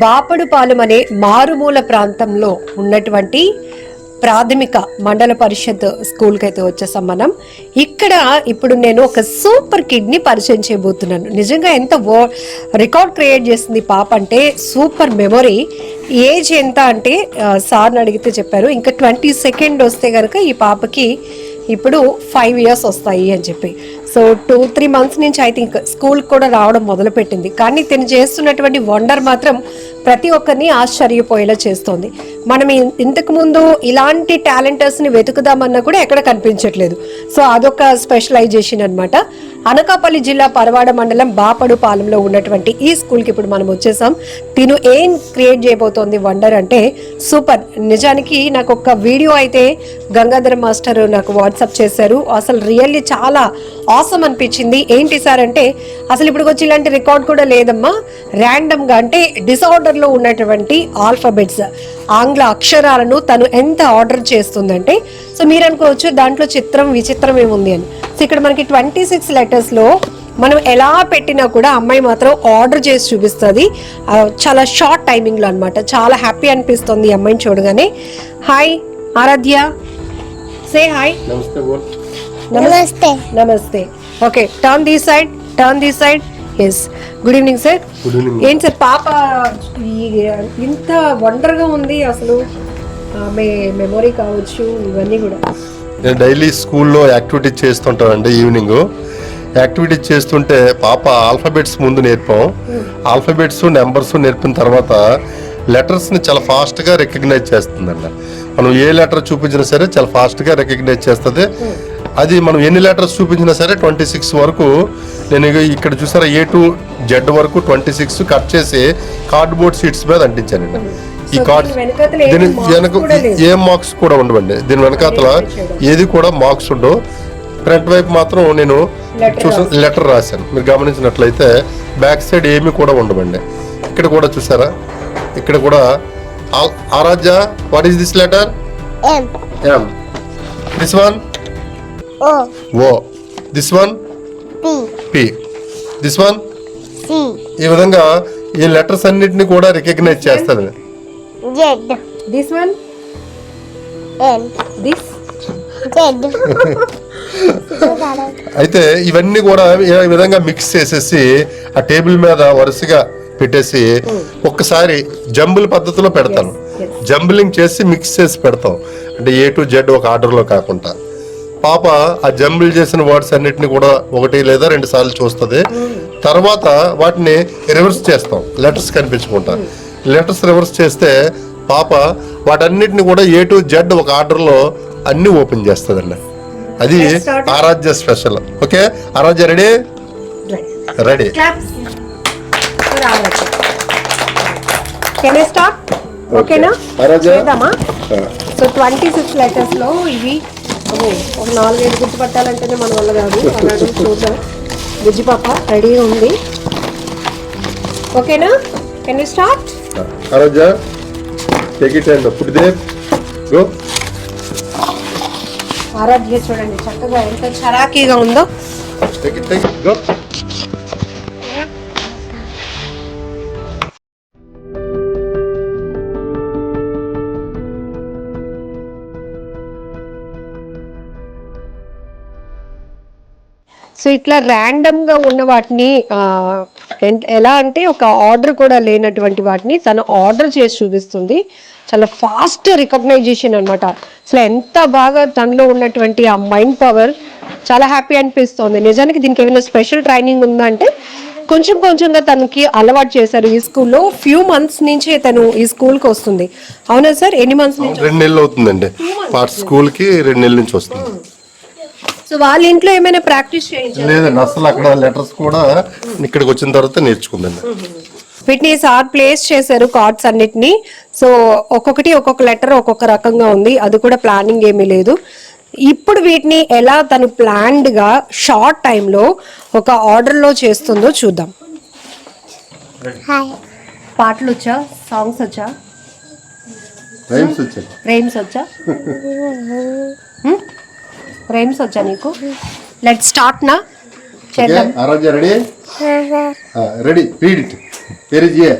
బాపడుపాలెం అనే మారుమూల ప్రాంతంలో ఉన్నటువంటి ప్రాథమిక మండల పరిషత్ స్కూల్కి అయితే వచ్చేసాం మనం. ఇక్కడ ఇప్పుడు నేను ఒక సూపర్ కిడ్ని పరిచయం చేయబోతున్నాను. నిజంగా ఎంత రికార్డ్ క్రియేట్ చేసింది పాప అంటే, సూపర్ మెమొరీ. ఏజ్ ఎంత అంటే సార్ని అడిగితే చెప్పారు ఇంకా 22nd వస్తే కనుక ఈ పాపకి ఇప్పుడు 5 years వస్తాయి అని చెప్పి. సో 2-3 months నుంచి ఐ థింక్ స్కూల్ కూడా రావడం మొదలుపెట్టింది. కానీ తిను చేస్తున్నటువంటి వండర్ మాత్రం ప్రతి ఒక్కరిని ఆశ్చర్యపోయేలా చేస్తోంది. మనం ఇంతకు ముందు ఇలాంటి టాలెంటర్స్ని వెతుకుదామన్నా కూడా ఎక్కడ కనిపించట్లేదు. సో అదొక స్పెషలైజేషన్ అనమాట. అనకాపల్లి జిల్లా పరవాడ మండలం బాపడుపాలెంలో ఉన్నటువంటి ఈ స్కూల్కి ఇప్పుడు మనం వచ్చేసాం. తిను ఏం క్రియేట్ చేయబోతోంది వండర్ అంటే సూపర్. నిజానికి నాకు ఒక వీడియో అయితే గంగాధర మాస్టర్ నాకు వాట్సాప్ చేశారు. అసలు రియల్లీ చాలా ఆసమ్ అనిపించింది. ఏంటి సార్ అంటే, అసలు ఇప్పుడు వచ్చి ఇలాంటి రికార్డ్ కూడా లేదమ్మా, ర్యాండమ్గా అంటే డిసార్డర్లో ఉన్నటువంటి ఆల్ఫాబెట్స్ ఆంగ్ల అక్షరాలను తను ఎంత ఆర్డర్ చేస్తుందంటే, సో మీరు అనుకోవచ్చు దాంట్లో చిత్రం విచిత్రం ఏముంది అని. సో ఇక్కడ మనకి 26 letters మనం ఎలా పెట్టినా కూడా అమ్మాయి మాత్రం ఆర్డర్ చేసి చూపిస్తుంది. చాలా షార్ట్ టైమింగ్లో అనమాట. చాలా హ్యాపీ అనిపిస్తుంది ఈ అమ్మాయిని చూడగానే. Hi Aradhya, say hi. నమస్తే. నమస్తే. Okay, turn this side. Yes, good evening sir. ఏంటి సార్ పాప ఇంత వండర్గా ఉంది అసలు, మెమొరీ కావచ్చు ఇవన్నీ కూడా. నేను డైలీ స్కూల్లో యాక్టివిటీస్ చేస్తుంటానండి. ఈవినింగ్ యాక్టివిటీస్ చేస్తుంటే పాప ఆల్ఫాబెట్స్ ముందు నేర్పాం. ఆల్ఫాబెట్స్ నెంబర్స్ నేర్పిన తర్వాత లెటర్స్ని చాలా ఫాస్ట్గా రికగ్నైజ్ చేస్తుందండి. మనం ఏ లెటర్ చూపించినా సరే చాలా ఫాస్ట్గా రికగ్నైజ్ చేస్తుంది. అది మనం ఎన్ని లెటర్స్ చూపించినా సరే 26 వరకు, నేను ఇక్కడ చూసారా A to Z వరకు 26 కట్ చేసి కార్డ్బోర్డ్ షీట్స్ మీద అంటించానండి. ఈ కార్డ్ దీని వెనక ఏ మార్క్స్ కూడా ఉండవండి. దీని వెనకాతల ఏది కూడా మార్క్స్ ఉండవు. ఫ్రంట్ వైపు మాత్రం నేను లెటర్ రాశాను. మీరు గమనించినట్లయితే బ్యాక్ సైడ్ ఏమి కూడా ఉండవండి. ఇక్కడ కూడా చూసారా, ఇక్కడ కూడా Aaradhya, what is this letter? M. This one O. This one P. This one C. ఈ విధంగా ఈ లెటర్స్ అన్నిటిని కూడా రికగ్నైజ్ చేస్తాను. This one? N. This? Z. అయితే ఇవన్నీ కూడా ఈ విధంగా మిక్స్ చేసేసి ఆ టేబుల్ మీద వరుసగా పెట్టేసి ఒక్కసారి జంబుల్ పద్ధతిలో పెడతాను. జంబులింగ్ చేసి మిక్స్ చేసి పెడతాం. అంటే A to Z ఒక ఆర్డర్లో కాకుండా. పాప ఆ జంబుల్ చేసిన వర్డ్స్ అన్నిటిని కూడా 1 లేదా 2 సార్లు చూస్తుంది. తర్వాత వాటిని రివర్స్ చేస్తాం, లెటర్స్ కనిపించుకుంటా. లెటర్స్ రివర్స్ చేస్తే పాప వాటన్నిటిని కూడా A to Z ఒక ఆర్డర్లో అన్ని ఓపెన్ చేస్తుందండి. అది Aaradhya special. Okay Aaradhya, ready? Ready. Can I start? ఓకేనా? చేద్దామా? సో 26 letters ఇవి ఒక 4-5 గుర్తుపట్టాలంటేనే మన వల్ల కాదు. అలాంటి చూద్దాం. బుజ్జి పాప రెడీగా ఉంది. ఓకేనా? Can you start? Aaradhya, take it and put there. Go. Aaradhya చూడండి చక్కగా ఎంత చరాకీగా ఉందో. Take it, go. సో ఇట్లా ర్యాండమ్గా ఉన్న వాటిని ఎలా అంటే ఒక ఆర్డర్ కూడా లేనటువంటి వాటిని తను ఆర్డర్ చేసి చూపిస్తుంది. చాలా ఫాస్ట్ రికగ్నైజేషన్ అనమాట. అసలు ఎంత బాగా తనలో ఉన్నటువంటి ఆ మైండ్ పవర్ చాలా హ్యాపీ అనిపిస్తుంది. నిజానికి దీనికి ఏమైనా స్పెషల్ ట్రైనింగ్ ఉందంటే కొంచెం కొంచెంగా తనకి అలవాటు చేశారు. ఈ స్కూల్లో ఫ్యూ మంత్స్ నుంచే తను ఈ స్కూల్కి వస్తుంది. అవునా సార్? ఎన్ని మంత్స్ నుంచి? 2 నెలలు అవుతుందండి. స్కూల్కి 2 నెలల నుంచి వస్తుంది. సో వాళ్ళ ఇంట్లో ఏమైనా ప్రాక్టీస్ చేయించారు? లేదండి, అసలు అక్కడ లెటర్స్ కూడా ఇక్కడికి వచ్చిన తర్వాత నేర్చుకుందండి. వీటిని సార్ ప్లేస్ చేశారు కార్డ్స్ అన్నిటిని. సో ఒక్కొక్క లెటర్ ఒక్కొక్క రకంగా ఉంది. అది కూడా ప్లానింగ్ ఏమీ లేదు. ఇప్పుడు వీటిని ఎలా తను ప్లాన్డ్ గా షార్ట్ టైంలో ఒక ఆర్డర్ లో చేస్తుందో చూద్దాం. పాటలు వచ్చా? సాంగ్స్ వచ్చా? రైమ్స్ వచ్చా? రైమ్స్ వచ్చా నీకు? లెట్స్ స్టార్ట్ నా. చేద్దాం. Aaradhya ready? Ready. Read it. Where is A?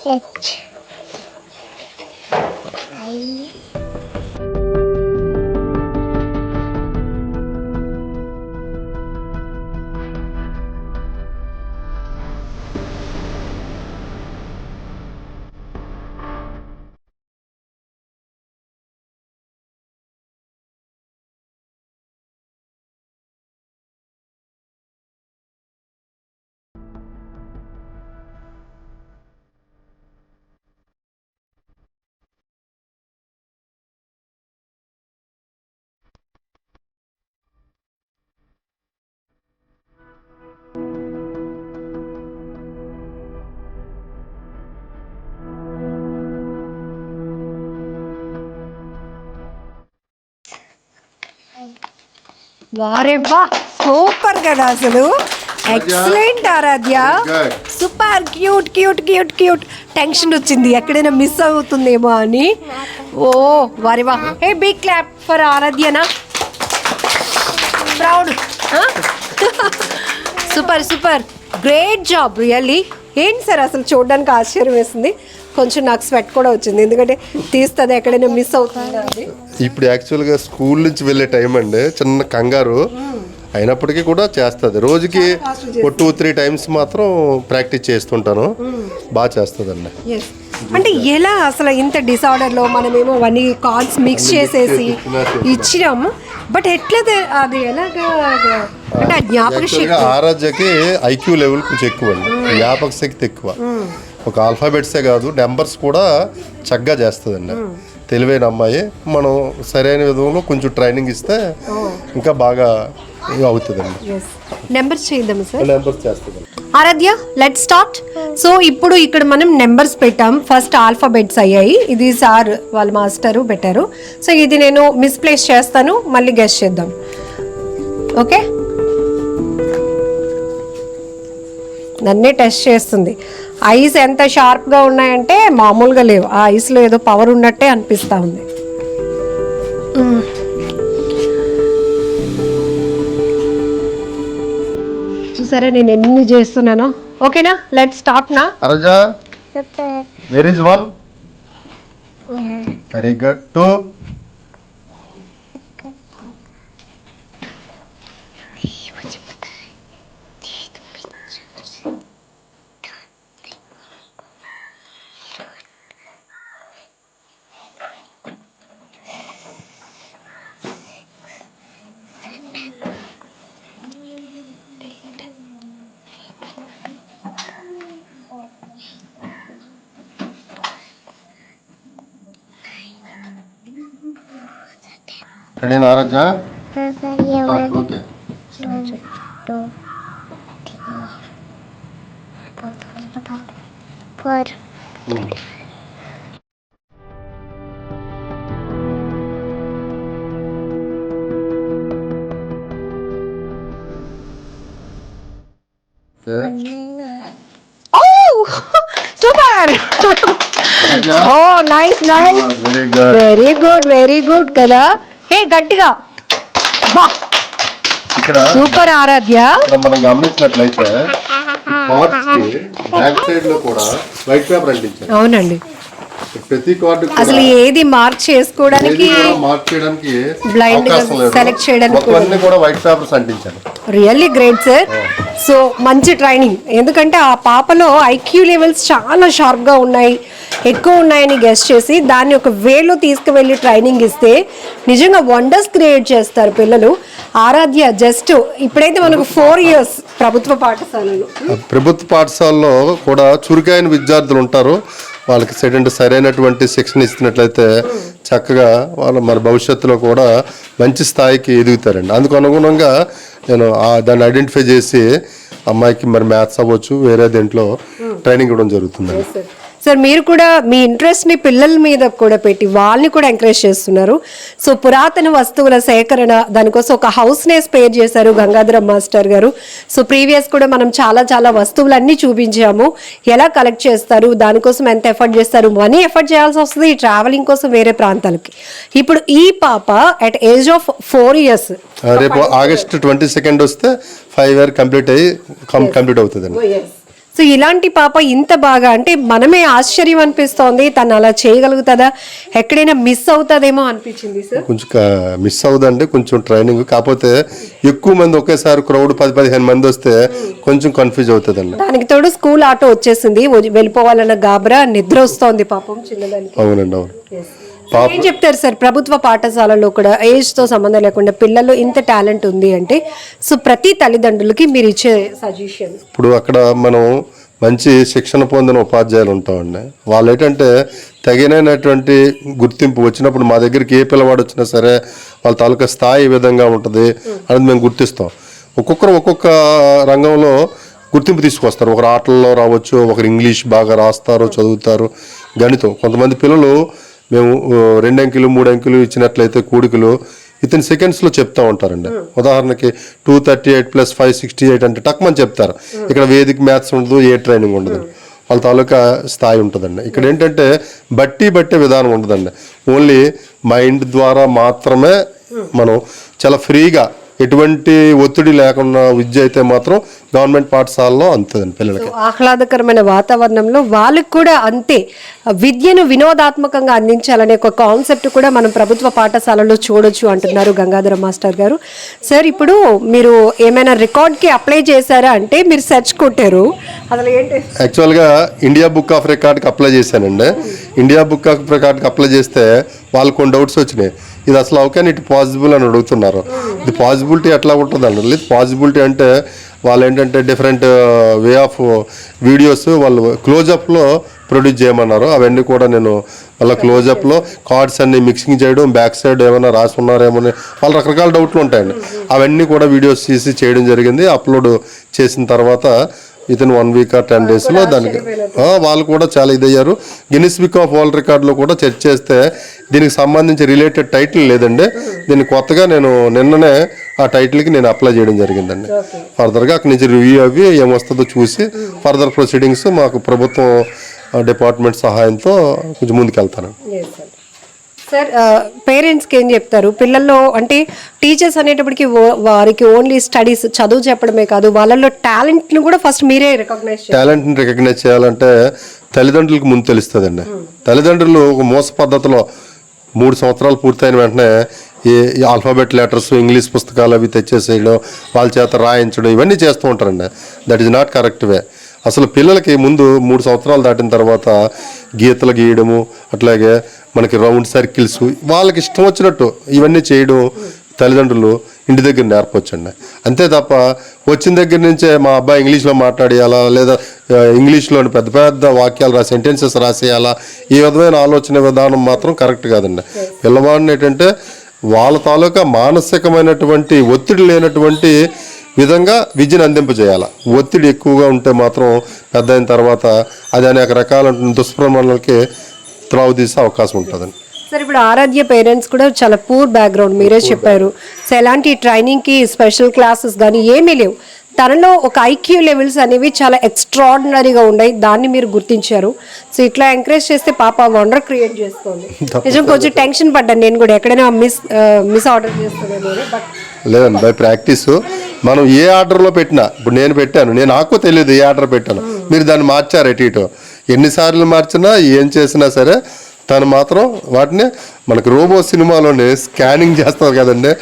H I వారే వా సూపర్ కదా అసలు. Excellent Aaradhya, super cute cute cute cute. Tension వచ్చింది ఎక్కడైనా మిస్ అవుతుందేమో అని. ఓ వారే వా. ఏ బిగ్ క్లాప్ ఫర్ ఆరాధ్యనా. Proud. Super super, great job really. ఏంటి సార్ అసలు చూడడానికి ఆశ్చర్యం వేసింది. కొంచెం నాకు స్వెట్ కూడా వచ్చింది ఎందుకంటే తీస్తుంది ఎక్కడైనా మిస్ అవుతుంది అది. ఇప్పుడు యాక్చువల్గా స్కూల్ నుంచి వెళ్ళే టైం అండి, చిన్న కంగారు అయినప్పటికీ కూడా చేస్తుంది. రోజుకి 2-3 టైమ్స్ మాత్రం ప్రాక్టీస్ చేస్తుంటాను. బాగా చేస్తుందండి. అంటే ఎలా అసలు ఇంత డిసార్డర్లో మనమేమో అవన్నీ కార్డ్స్ మిక్స్ చేసేసి ఇచ్చినాము, బట్ ఎట్లా అది ఎలాగా అంటే జ్ఞాపక శక్తి. ఆరాధ్యకి ఐక్యూ లెవెల్ కొంచెం ఎక్కువ అండి, జ్ఞాపక శక్తి ఎక్కువ. ఒక ఆల్ఫాబెట్సే కాదు నెంబర్స్ కూడా చక్కగా చేస్తుందండి. తెలివైన అమ్మాయి. మనం సరైన విధంలో కొంచెం ట్రైనింగ్ ఇస్తే ఇంకా బాగా అవుతుందండి. నెంబర్స్ చేద్దాం సార్. నెంబర్స్ చేస్తుంది ఆరాధ్య, లెట్ స్టార్ట్. సో ఇప్పుడు ఇక్కడ మనం నెంబర్స్ పెట్టాం. ఫస్ట్ ఆల్ఫాబెట్స్ అయ్యాయి. ఇది సార్ వాళ్ళ మాస్టరు పెట్టారు. సో ఇది నేను మిస్ప్లేస్ చేస్తాను, మళ్ళీ గెస్ చేద్దాం. ఓకే, నన్నే టెస్ట్ చేస్తుంది. ఐస్ ఎంత షార్ప్గా ఉన్నాయంటే మామూలుగా లేవు. ఆ ఐస్లో ఏదో పవర్ ఉన్నట్టే అనిపిస్తూ ఉంది. చూసారా నేను ఎన్ని చేస్తున్నానో. ఓకేనా, లెట్ స్టార్ట్ నా. అరజా, where is 1? Very good. 2? Ready నారాజా? Okay. 4 super. Oh nice nice, very good very good very good కదా. ఏ గట్టిగా బా. ఇక్కడ సూపర్ ఆరాధ్య. మనం గమనించినట్లయితే కార్డ్స్ కి బ్యాక్ సైడ్ లో కూడా వైట్ పేపర్ అంటించారు. అవునండి, ప్రతి కార్డు అసలు ఏది మార్క్ చేసుకోవడానికి మార్క్ చేయడానికి బ్లైండ్ సెలెక్ట్ చేయడానికి అన్ని కూడా వైట్ పేపర్స్ అంటించారు. Really great sir. సో మంచి ట్రైనింగ్. ఎందుకంటే ఆ పాపలో ఐక్యూ లెవెల్స్ చాలా షార్ప్గా ఉన్నాయి, ఎక్కువ ఉన్నాయని గెస్ చేసి దాన్ని ఒక వేలో తీసుకువెళ్ళి ట్రైనింగ్ ఇస్తే నిజంగా వండర్స్ క్రియేట్ చేస్తారు పిల్లలు. ఆరాధ్య జస్ట్ ఇప్పుడైతే మనకు 4 years ప్రభుత్వ పాఠశాలలో కూడా చురుకైన విద్యార్థులు ఉంటారు. వాళ్ళకి సరైనటువంటి శిక్షణ ఇస్తున్నట్లయితే చక్కగా వాళ్ళు మరి భవిష్యత్తులో కూడా మంచి స్థాయికి ఎదుగుతారండి. అందుకు అనుగుణంగా నేను దాన్ని ఐడెంటిఫై చేసి అమ్మాయికి మరి మ్యాథ్స్ అవ్వచ్చు వేరే దేంట్లో ట్రైనింగ్ ఇవ్వడం జరుగుతుంది. సార్ మీరు కూడా మీ ఇంట్రెస్ట్ని పిల్లల మీద కూడా పెట్టి వాళ్ళని కూడా ఎంకరేజ్ చేస్తున్నారు. సో పురాతన వస్తువుల సేకరణ దానికోసం ఒక హౌస్నే స్పేర్ చేశారు గంగాధరం మాస్టర్ గారు. సో ప్రీవియస్ కూడా మనం చాలా వస్తువులన్నీ చూపించాము, ఎలా కలెక్ట్ చేస్తారు, దానికోసం ఎంత ఎఫర్ట్ చేస్తారు, మనీ ఎఫర్ట్ చేయాల్సి వస్తుంది ఈ ట్రావెలింగ్ కోసం వేరే ప్రాంతాలకి. ఇప్పుడు ఈ పాప అట్ ఏజ్ ఆఫ్ 4 years రేపు August 22 వస్తే 5 years కంప్లీట్ అవుతుందండి. సో ఇలాంటి పాప ఇంత బాగా అంటే మనమే ఆశ్చర్యం అనిపిస్తోంది, తను అలా చేయగలుగుతుందా, ఎక్కడైనా మిస్ అవుతుందేమో అనిపించింది సార్. కొంచెం మిస్ అవుదండి, కొంచెం ట్రైనింగ్. కాకపోతే ఎక్కువ మంది ఒకేసారి క్రౌడ్ 10-15 మంది వస్తే కొంచెం కన్ఫ్యూజ్ అవుతుందండి. దానికి తోడు స్కూల్ ఆటో వచ్చేసింది, వెళ్ళిపోవాలన్న గాబరా, నిద్ర వస్తోంది పాపం చిన్నదానికి. అవునండి, అవును. ఏం చెప్తారు సార్, ప్రభుత్వ పాఠశాలలో కూడా ఏజ్ తో సంబంధం లేకుండా పిల్లల్లో ఇంత టాలెంట్ ఉంది అంటే సో ప్రతి తల్లిదండ్రులకి మీరు ఇచ్చే సజెషన్? ఇప్పుడు అక్కడ మనం మంచి శిక్షణ పొందిన ఉపాధ్యాయులు ఉంటామండి. వాళ్ళు ఏంటంటే తగినటువంటి గుర్తింపు వచ్చినప్పుడు మా దగ్గరికి ఏ పిల్లవాడు వచ్చినా సరే వాళ్ళ తాలూకా స్థాయి ఏ విధంగా ఉంటుంది అనేది మేము గుర్తిస్తాం. ఒక్కొక్కరు ఒక్కొక్క రంగంలో గుర్తింపు తీసుకొస్తారు. ఒకరు ఆటల్లో రావచ్చు, ఒకరు ఇంగ్లీష్ బాగా రాస్తారు, చదువుతారు, గణితం. కొంతమంది పిల్లలు మేము 2 అంకెలు 3 అంకెలు ఇచ్చినట్లయితే కూడికలు వితిన్ సెకండ్స్లో చెప్తా ఉంటారండి. ఉదాహరణకి 238 + 5 68 అంటే టక్మని చెప్తారు. ఇక్కడ వేదిక మ్యాథ్స్ ఉండదు, ఏ ట్రైనింగ్ ఉండదు, వాళ్ళ తాలూకా స్థాయి ఉంటుందండి. ఇక్కడ ఏంటంటే బట్టే విధానం ఉండదండి. ఓన్లీ మైండ్ ద్వారా మాత్రమే మనం చాలా ఫ్రీగా ఎటువంటి ఒత్తిడి లేకుండా విద్య అయితే మాత్రం గవర్నమెంట్ పాఠశాలలో అందుతుందండి పిల్లలకి. ఆహ్లాదకరమైన వాతావరణంలో వాళ్ళకి కూడా అంతే విద్యను వినోదాత్మకంగా అందించాలనే ఒక కాన్సెప్ట్ కూడా మనం ప్రభుత్వ పాఠశాలలో చూడొచ్చు అంటున్నారు గంగాధర మాస్టర్ గారు. సార్ ఇప్పుడు మీరు ఏమైనా రికార్డ్కి అప్లై చేశారా అంటే మీరు సెర్చ్ కొట్టారు, అసలు ఏంటి? యాక్చువల్గా ఇండియా బుక్ ఆఫ్ రికార్డ్కి అప్లై చేశానండి. ఇండియా బుక్ ఆఫ్ రికార్డ్కి అప్లై చేస్తే వాళ్ళకు కొన్ని డౌట్స్ వచ్చినాయి. ఇది అసలు అవుకాని ఇట్ పాసిబుల్ అని అడుగుతున్నారు. ఇది పాసిబిలిటీ ఎట్లా ఉంటుందండి? లేదు, పాసిబిలిటీ అంటే వాళ్ళు ఏంటంటే డిఫరెంట్ వే ఆఫ్ వీడియోస్ వాళ్ళు క్లోజప్లో ప్రొడ్యూస్ చేయమన్నారు. అవన్నీ కూడా నేను మళ్ళీ క్లోజప్లో కార్డ్స్ అన్ని మిక్సింగ్ చేయడం, బ్యాక్ సైడ్ ఏమైనా రాసి ఉన్నారేమో వాళ్ళు రకరకాల డౌట్లు ఉంటాయండి. అవన్నీ కూడా వీడియోస్ తీసి చేయడం జరిగింది. అప్లోడ్ చేసిన తర్వాత వితిన్ 1 week or 10 daysలో దానికి వాళ్ళు కూడా చాలా ఇదయ్యారు. గిన్నిస్ బుక్ ఆఫ్ వరల్డ్ రికార్డులో కూడా చెక్ చేస్తే దీనికి సంబంధించి రిలేటెడ్ టైటిల్ లేదండి. దీన్ని కొత్తగా నేను నిన్ననే ఆ టైటిల్కి నేను అప్లై చేయడం జరిగిందండి. ఫర్దర్గా అక్కడి నుంచి రివ్యూ అవి ఏమొస్తుందో చూసి ఫర్దర్ ప్రొసీడింగ్స్ మాకు ప్రభుత్వం డిపార్ట్మెంట్ సహాయంతో కొంచెం ముందుకెళ్తాను. సార్ పేరెంట్స్కి ఏం చెప్తారు? పిల్లల్లో అంటే టీచర్స్ అనేటప్పటికి వారికి ఓన్లీ స్టడీస్ చదువు చెప్పడమే కాదు, వాళ్ళల్లో టాలెంట్ని కూడా ఫస్ట్ మీరే టాలెంట్ని రికగ్నైజ్ చేయాలంటే తల్లిదండ్రులకు ముందు తెలుస్తుందండి. తల్లిదండ్రులు ఒక మోస పద్ధతిలో 3 సంవత్సరాలు పూర్తయిన వెంటనే ఈ ఆల్ఫాబెట్ లెటర్స్ ఇంగ్లీష్ పుస్తకాలు అవి తెచ్చేసేయడం, వాళ్ళ చేత రాయించడం, ఇవన్నీ చేస్తూ ఉంటారండి. That is not correct way. అసలు పిల్లలకి ముందు 3 సంవత్సరాలు దాటిన తర్వాత గీతలు గీయడము, అట్లాగే మనకి రౌండ్ సర్కిల్స్, వాళ్ళకి ఇష్టం వచ్చినట్టు ఇవన్నీ చేయడం తల్లిదండ్రులు ఇంటి దగ్గర నేర్పొచ్చండి. అంతే తప్ప వచ్చిన దగ్గర నుంచే మా అబ్బాయి ఇంగ్లీష్లో మాట్లాడేయాలా, లేదా ఇంగ్లీష్లోని పెద్ద పెద్ద వాక్యాలు రాసి సెంటెన్సెస్ రాసేయాలా, ఈ విధమైన ఆలోచన విధానం మాత్రం కరెక్ట్ కాదండి. పిల్లవాడిని ఏంటంటే వాళ్ళ తాలూకా మానసికమైనటువంటి ఒత్తిడి లేనటువంటి విధంగా విద్యను అందింపజేయాలి. ఒత్తిడి ఎక్కువగా ఉంటే మాత్రం పెద్ద అయిన తర్వాత అది అనేక రకాల దుష్ప్రమాణాలకి త్రావు తీసే అవకాశం ఉంటుందండి. సార్ ఇప్పుడు ఆరాధ్య పేరెంట్స్ కూడా చాలా పూర్ బ్యాక్గ్రౌండ్, మీరే చెప్పారు. సో ఎలాంటి ట్రైనింగ్కి స్పెషల్ క్లాసెస్ కానీ ఏమీ లేవు. తనలో ఒక ఐక్యూ లెవెల్స్ అనేవి చాలా ఎక్స్ట్రాడినరీగా ఉన్నాయి, దాన్ని మీరు గుర్తించారు. సో ఇట్లా ఎంకరేజ్ చేస్తే పాప వండర్ క్రియేట్ చేస్తుంది. నిజం కొంచెం టెన్షన్ పడ్డాను నేను కూడా, ఎక్కడైనా మిస్ ఆర్డర్ చేస్తుందేమో. బట్ లేదండి, బై ప్రాక్టీస్ మనం ఏ ఆర్డర్లో పెట్టినా, ఇప్పుడు నేను పెట్టాను, నాకు తెలియదు ఏ ఆర్డర్ పెట్టాను, మీరు దాన్ని మార్చారు అటు ఇటు. ఎన్నిసార్లు మార్చినా ఏం చేసినా సరే తను మాత్రం వాటిని మనకి రోబో సినిమాలోనే స్కానింగ్ చేస్తారు కదండి.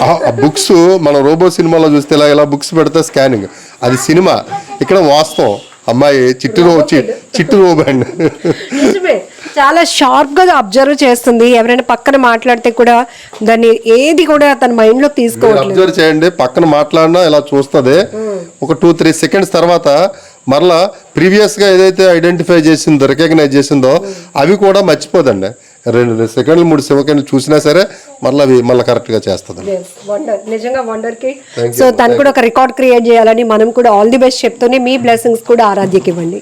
ఆ బుక్స్ మనం రోబో సినిమాలో చూస్తే ఇలా బుక్స్ పెడితే స్కానింగ్, అది సినిమా. ఇక్కడ వాస్తవం. అమ్మాయి చిట్టు రోబో అండి. చాలా షార్ప్ గా అబ్జర్వ్ చేస్తుంది. ఎవరైనా పక్కన మాట్లాడితే కూడా దాన్ని ఏది కూడా తన మైండ్ లో తీసుకోవాలి. అబ్జర్వ్ చేయండి, పక్కన మాట్లాడినా ఇలా చూస్తుంది. ఒక 2-3 seconds తర్వాత మరలా ప్రీవియస్ గా ఏదైతే ఐడెంటిఫై చేసిందో, రికగ్నైజ్ చేసిందో అవి కూడా మర్చిపోదండి. 2 సెకండ్లు 3 సెకండ్లు చూసినా సరే మళ్ళీ కరెక్ట్ గా చేస్తుంది. నిజంగా వండర్ కి. సో తను కూడా ఒక రికార్డ్ క్రియేట్ చేయాలని మనం కూడా ఆల్ ది బెస్ట్ చెప్తూనే మీ బ్లెస్సింగ్స్ కూడా ఆరాధ్యకి ఇవ్వండి.